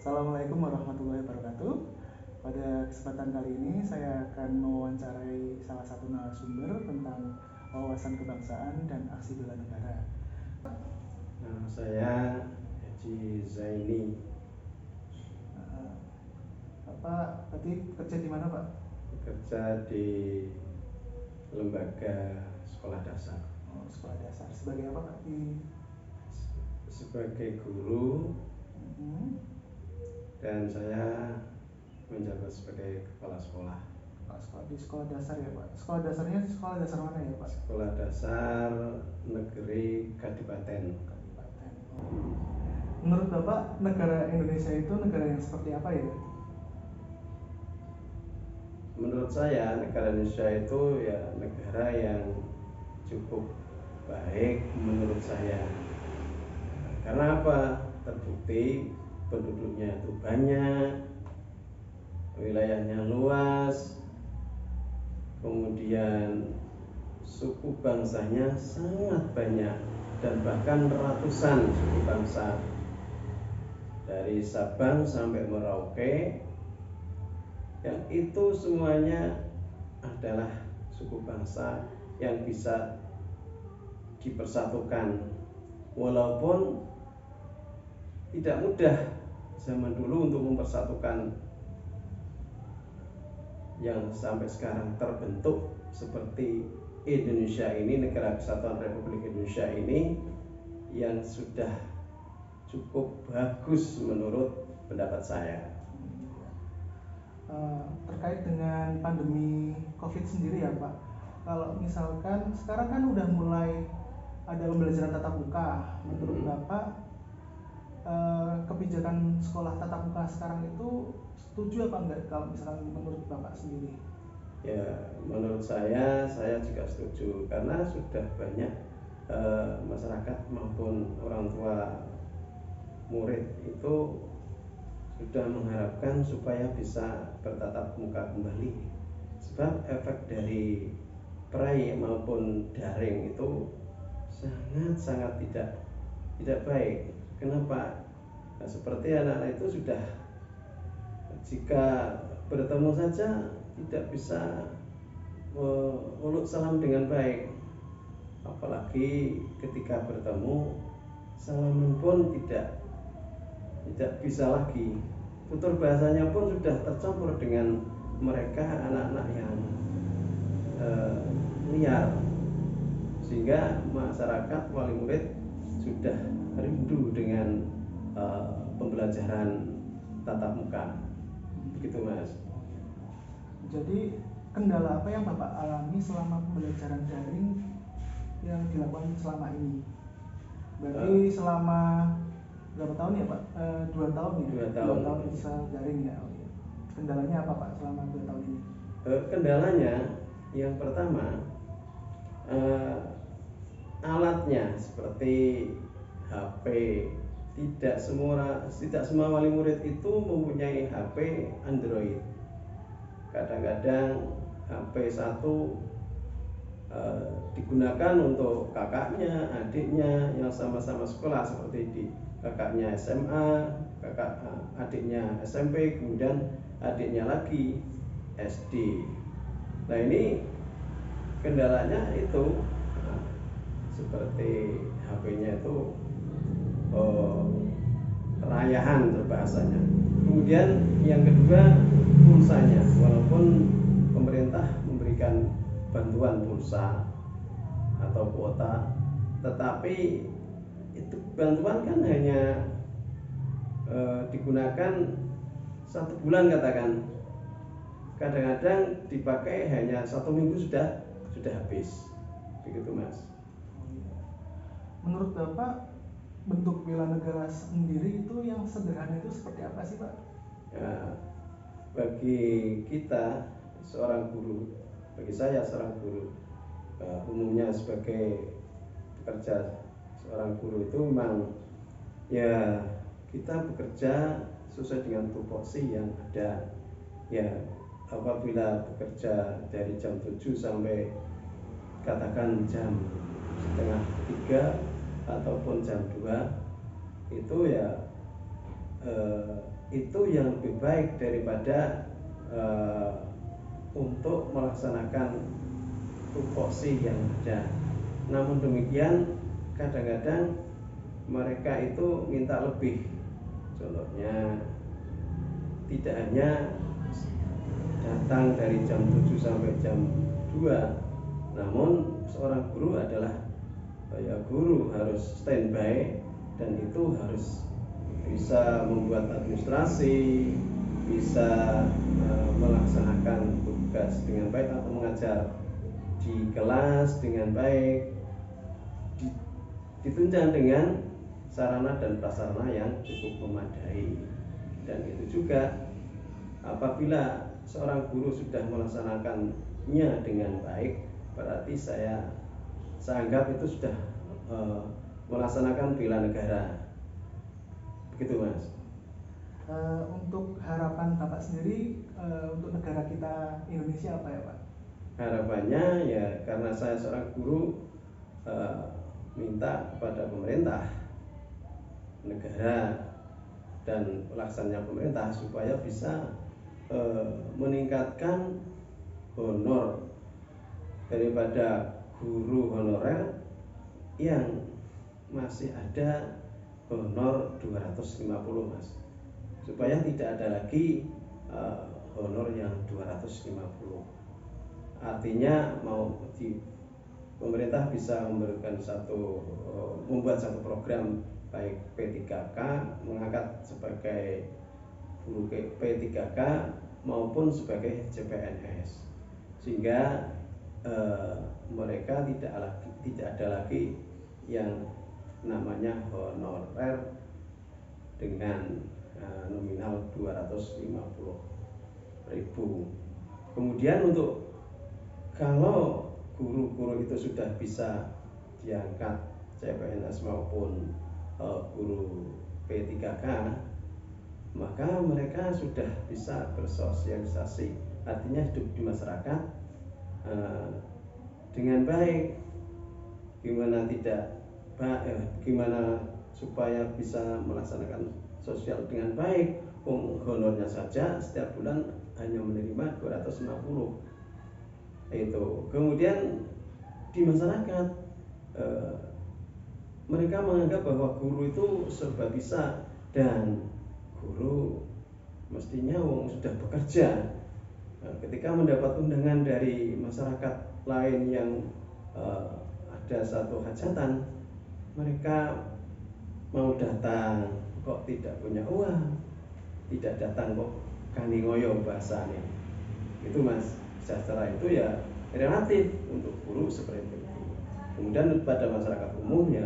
Assalamualaikum warahmatullahi wabarakatuh. Pada kesempatan kali ini saya akan mewawancarai salah satu narasumber tentang wawasan kebangsaan dan aksi bela negara. Nama saya Haji Zaini. Bapak berarti kerja di mana, Pak? Bekerja di lembaga sekolah dasar. Oh, sekolah dasar. Sebagai apa, Pak? Sebagai guru dan saya menjabat sebagai kepala sekolah. Sekolah di sekolah dasar ya, Pak? Sekolah dasarnya sekolah dasar mana ya, Pak? Sekolah dasar negeri Kadipaten. Menurut Bapak, negara Indonesia itu negara yang seperti apa ya? Menurut saya negara Indonesia itu ya negara yang cukup baik menurut saya. Karena apa? Terbukti penduduknya itu banyak, wilayahnya luas, kemudian suku bangsanya sangat banyak dan bahkan ratusan suku bangsa dari Sabang sampai Merauke, yang itu semuanya adalah suku bangsa yang bisa dipersatukan, walaupun tidak mudah zaman dulu untuk mempersatukan yang sampai sekarang terbentuk seperti Indonesia ini, Negara Kesatuan Republik Indonesia ini, yang sudah cukup bagus menurut pendapat saya. Terkait dengan pandemi COVID sendiri ya, Pak, kalau misalkan sekarang kan udah mulai ada pembelajaran tatap muka, menurut Bapak kebijakan sekolah tatap muka sekarang itu setuju apa enggak kalau misalkan menurut Bapak sendiri? Ya, menurut saya juga setuju, karena sudah banyak masyarakat maupun orang tua murid itu sudah mengharapkan supaya bisa bertatap muka kembali, sebab efek dari perai maupun daring itu sangat tidak baik. Kenapa? Nah, seperti anak-anak itu sudah, jika bertemu saja tidak bisa meluk salam dengan baik, apalagi ketika bertemu salaman pun tidak bisa lagi. Tutur bahasanya pun sudah tercampur dengan mereka anak-anak yang liar, sehingga masyarakat wali murid sudah rindu dengan pembelajaran tatap muka. Begitu, Mas. Jadi kendala apa yang Bapak alami selama pembelajaran daring yang dilakukan selama ini? Berarti selama berapa tahun ya, Pak? 2 tahun ya? 2 tahun. 2 tahun bisa daring ya. Kendalanya apa, Pak, selama 2 tahun ini? Kendalanya yang pertama, alatnya seperti HP. Tidak semua wali murid itu mempunyai HP Android. Kadang-kadang HP satu digunakan untuk kakaknya, adiknya yang sama-sama sekolah, seperti di kakaknya SMA, adiknya SMP, kemudian adiknya lagi SD. Nah, ini kendalanya itu seperti HP-nya itu rayahan bahasanya. Kemudian yang kedua, pulsanya. Walaupun pemerintah memberikan bantuan pulsa atau kuota, tetapi itu bantuan kan hanya digunakan 1 bulan katakan. Kadang-kadang dipakai hanya 1 minggu sudah habis. Begitu, Mas. Menurut Bapak, bentuk bela negara sendiri itu yang sederhana itu seperti apa sih, Pak? Ya, bagi kita seorang guru, bagi saya seorang guru, umumnya sebagai pekerja seorang guru itu memang ya kita bekerja sesuai dengan tupoksi yang ada. Ya, apabila bekerja dari jam 7 sampai katakan jam setengah 3 ataupun jam 2, itu ya itu yang lebih baik daripada untuk melaksanakan tupoksi yang ada. Namun demikian kadang-kadang mereka itu minta lebih. Contohnya tidak hanya datang dari jam 7 sampai jam 2, namun seorang guru adalah guru harus standby, dan itu harus bisa membuat administrasi, bisa melaksanakan tugas dengan baik atau mengajar di kelas dengan baik, ditunjang dengan sarana dan prasarana yang cukup memadai. Dan itu juga apabila seorang guru sudah melaksanakannya dengan baik, berarti saya anggap itu sudah melaksanakan bela negara. Begitu Mas. Untuk harapan Bapak sendiri untuk negara kita Indonesia apa ya Pak? Harapannya ya, karena saya seorang guru, minta kepada pemerintah, negara, dan pelaksananya pemerintah supaya bisa meningkatkan honor daripada guru honorer yang masih ada honor 250 Mas, supaya tidak ada lagi honor yang 250. Artinya pemerintah bisa memberikan membuat satu program baik P3K, mengangkat sebagai guru P3K maupun sebagai CPNS, sehingga mereka tidak ada lagi yang namanya honorer dengan nominal 250.000. Kemudian untuk kalau guru-guru itu sudah bisa diangkat CPNS maupun guru P3K, maka mereka sudah bisa bersosialisasi, artinya hidup di masyarakat dengan baik. Gimana supaya bisa melaksanakan sosial dengan baik? Honornya saja setiap bulan hanya menerima 250. Itu kemudian di masyarakat mereka menganggap bahwa guru itu serba bisa, dan guru mestinya sudah bekerja. Ketika mendapat undangan dari masyarakat lain yang ada satu hajatan, mereka mau datang kok tidak punya uang, tidak datang kok kaningoyo bahasanya. Itu Mas, secara itu ya relatif untuk guru seperti itu. Kemudian pada masyarakat umum ya